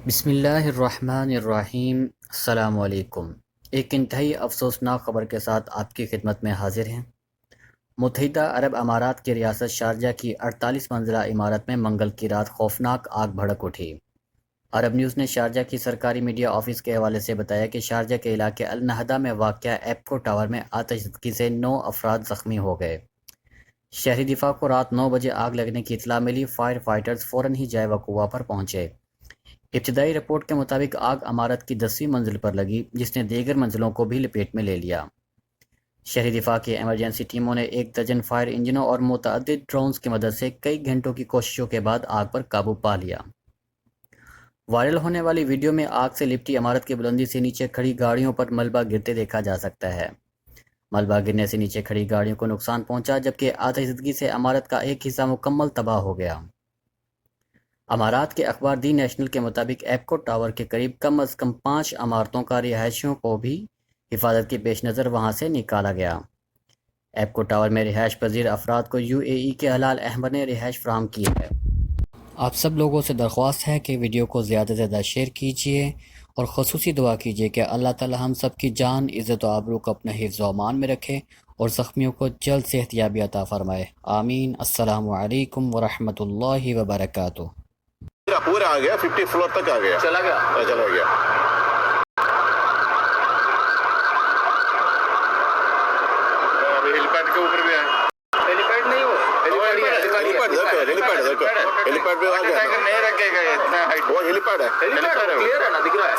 بسم اللہ الرحمن الرحیم۔ السلام علیکم۔ ایک انتہائی افسوسناک خبر کے ساتھ آپ کی خدمت میں حاضر ہیں۔ متحدہ عرب امارات کی ریاست شارجہ کی 48 منزلہ عمارت میں منگل کی رات خوفناک آگ بھڑک اٹھی۔ عرب نیوز نے شارجہ کی سرکاری میڈیا آفس کے حوالے سے بتایا کہ شارجہ کے علاقے النہدہ میں واقع ایپکو ٹاور میں تشزدگی سے 9 افراد زخمی ہو گئے۔ شہری دفاع کو رات 9 بجے آگ لگنے کی اطلاع ملی۔ فائر فائٹرز فوراً ہی جائے وقوع پر پہنچے۔ ابتدائی رپورٹ کے مطابق آگ عمارت کی 10ویں منزل پر لگی، جس نے دیگر منزلوں کو بھی لپیٹ میں لے لیا۔ شہری دفاع کی ایمرجنسی ٹیموں نے 1 درجن فائر انجنوں اور متعدد ڈرونز کی مدد سے کئی گھنٹوں کی کوششوں کے بعد آگ پر قابو پا لیا۔ وائرل ہونے والی ویڈیو میں آگ سے لپٹی عمارت کی بلندی سے نیچے کھڑی گاڑیوں پر ملبہ گرتے دیکھا جا سکتا ہے۔ ملبہ گرنے سے نیچے کھڑی گاڑیوں کو نقصان پہنچا، جبکہ آتش زدگی سے عمارت کا ایک حصہ مکمل تباہ ہو گیا۔ امارات کے اخبار دی نیشنل کے مطابق ایپکو ٹاور کے قریب کم از کم 5 عمارتوں کا رہائشیوں کو بھی حفاظت کے پیش نظر وہاں سے نکالا گیا۔ ایپکو ٹاور میں رہائش پذیر افراد کو UAE کے حلال احمر نے رہائش فراہم کی ہے۔ آپ سب لوگوں سے درخواست ہے کہ ویڈیو کو زیادہ سے زیادہ شیئر کیجیے اور خصوصی دعا کیجیے کہ اللہ تعالی ہم سب کی جان، عزت و آبرو کو اپنے حفظ و امان میں رکھے اور زخمیوں کو جلد صحت یابی عطا فرمائے۔ آمین۔ السلام علیکم ورحمۃ اللہ وبرکاتہ۔ پورا آ گیا، 50 فلور تک آ گیا، چلا گیا۔ ہیلی پیڈ کے اوپر بھی ہے۔ ہیلی پیڈ نہیں، وہ ہیلی پیڈ پہ آ گیا، نہیں رکھے گا اتنا ہائٹ، وہ ہیلی پیڈ ہے، کلیئر ہے نا، دکھ رہا ہے۔